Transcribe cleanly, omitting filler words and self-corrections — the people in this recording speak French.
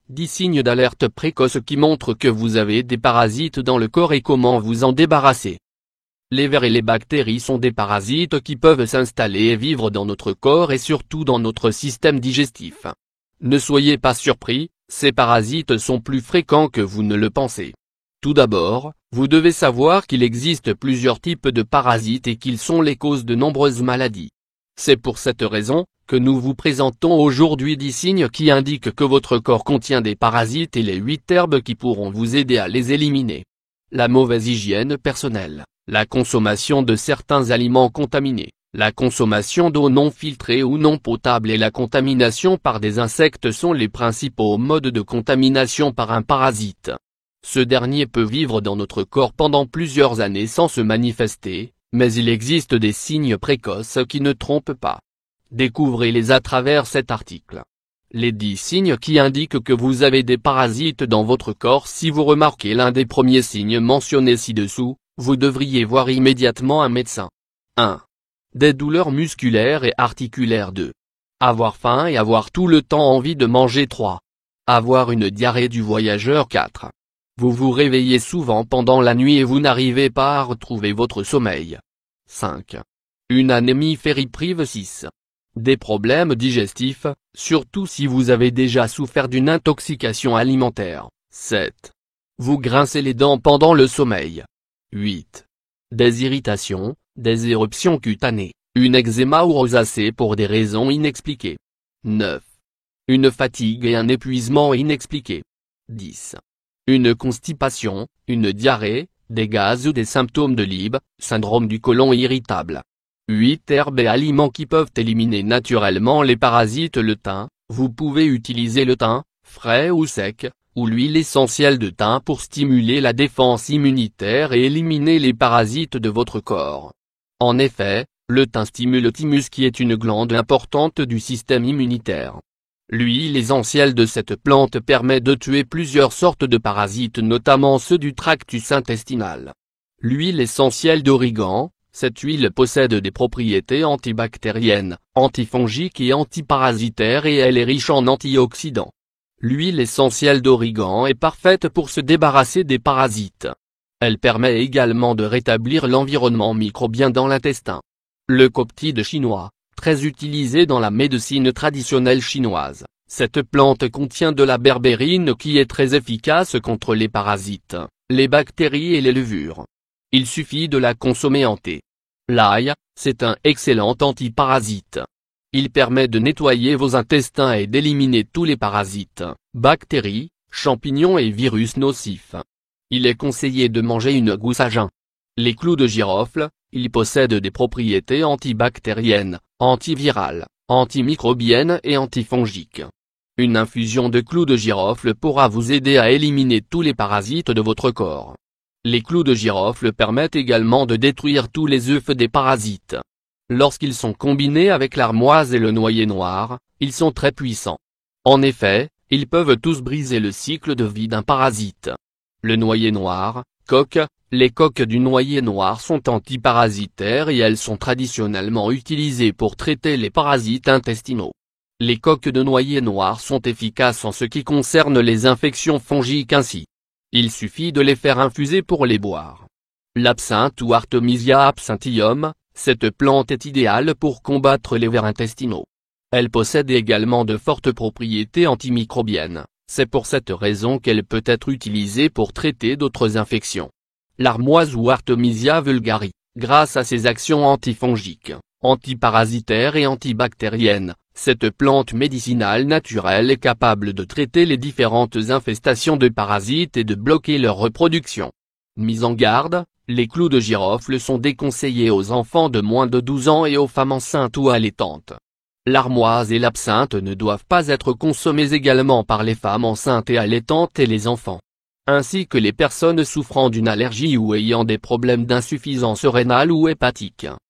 10 signes d'alerte précoce qui montrent que vous avez des parasites dans le corps et comment vous en débarrasser. Les vers et les bactéries sont des parasites qui peuvent s'installer et vivre dans notre corps et surtout dans notre système digestif. Ne soyez pas surpris, ces parasites sont plus fréquents que vous ne le pensez. Tout d'abord, vous devez savoir qu'il existe plusieurs types de parasites et qu'ils sont les causes de nombreuses maladies. C'est pour cette raison que nous vous présentons aujourd'hui 10 signes qui indiquent que votre corps contient des parasites et les 8 herbes qui pourront vous aider à les éliminer. La mauvaise hygiène personnelle, la consommation de certains aliments contaminés, la consommation d'eau non filtrée ou non potable et la contamination par des insectes sont les principaux modes de contamination par un parasite. Ce dernier peut vivre dans notre corps pendant plusieurs années sans se manifester, mais il existe des signes précoces qui ne trompent pas. Découvrez-les à travers cet article. Les 10 signes qui indiquent que vous avez des parasites dans votre corps. Si vous remarquez l'un des premiers signes mentionnés ci-dessous, vous devriez voir immédiatement un médecin. 1. Des douleurs musculaires et articulaires. 2. Avoir faim et avoir tout le temps envie de manger. 3. Avoir une diarrhée du voyageur. 4. Vous vous réveillez souvent pendant la nuit et vous n'arrivez pas à retrouver votre sommeil. 5. Une anémie fériprive. 6. Des problèmes digestifs, surtout si vous avez déjà souffert d'une intoxication alimentaire. 7. Vous grincez les dents pendant le sommeil. 8. Des irritations, des éruptions cutanées, une eczéma ou rosacée pour des raisons inexpliquées. 9. Une fatigue et un épuisement inexpliqués. 10. Une constipation, une diarrhée, des gaz ou des symptômes de l'IB, syndrome du côlon irritable. 8 herbes et aliments qui peuvent éliminer naturellement les parasites. Le thym, vous pouvez utiliser le thym, frais ou sec, ou l'huile essentielle de thym pour stimuler la défense immunitaire et éliminer les parasites de votre corps. En effet, le thym stimule le thymus qui est une glande importante du système immunitaire. L'huile essentielle de cette plante permet de tuer plusieurs sortes de parasites notamment ceux du tractus intestinal. L'huile essentielle d'origan, cette huile possède des propriétés antibactériennes, antifongiques et antiparasitaires et elle est riche en antioxydants. L'huile essentielle d'origan est parfaite pour se débarrasser des parasites. Elle permet également de rétablir l'environnement microbien dans l'intestin. Le coptide chinois, très utilisé dans la médecine traditionnelle chinoise, cette plante contient de la berbérine qui est très efficace contre les parasites, les bactéries et les levures. Il suffit de la consommer en thé. L'ail, c'est un excellent antiparasite. Il permet de nettoyer vos intestins et d'éliminer tous les parasites, bactéries, champignons et virus nocifs. Il est conseillé de manger une gousse à jeun. Les clous de girofle, ils possèdent des propriétés antibactériennes, antivirales, antimicrobiennes et antifongiques. Une infusion de clous de girofle pourra vous aider à éliminer tous les parasites de votre corps. Les clous de girofle permettent également de détruire tous les œufs des parasites. Lorsqu'ils sont combinés avec l'armoise et le noyer noir, ils sont très puissants. En effet, ils peuvent tous briser le cycle de vie d'un parasite. Le noyer noir, coque, les coques du noyer noir sont antiparasitaires et elles sont traditionnellement utilisées pour traiter les parasites intestinaux. Les coques de noyer noir sont efficaces en ce qui concerne les infections fongiques ainsi. Il suffit de les faire infuser pour les boire. L'absinthe ou Artemisia absinthium, cette plante est idéale pour combattre les vers intestinaux. Elle possède également de fortes propriétés antimicrobiennes, c'est pour cette raison qu'elle peut être utilisée pour traiter d'autres infections. L'armoise ou Artemisia vulgari, grâce à ses actions antifongiques, antiparasitaires et antibactériennes, cette plante médicinale naturelle est capable de traiter les différentes infestations de parasites et de bloquer leur reproduction. Mise en garde, les clous de girofle sont déconseillés aux enfants de moins de 12 ans et aux femmes enceintes ou allaitantes. L'armoise et l'absinthe ne doivent pas être consommées également par les femmes enceintes et allaitantes et les enfants, ainsi que les personnes souffrant d'une allergie ou ayant des problèmes d'insuffisance rénale ou hépatique.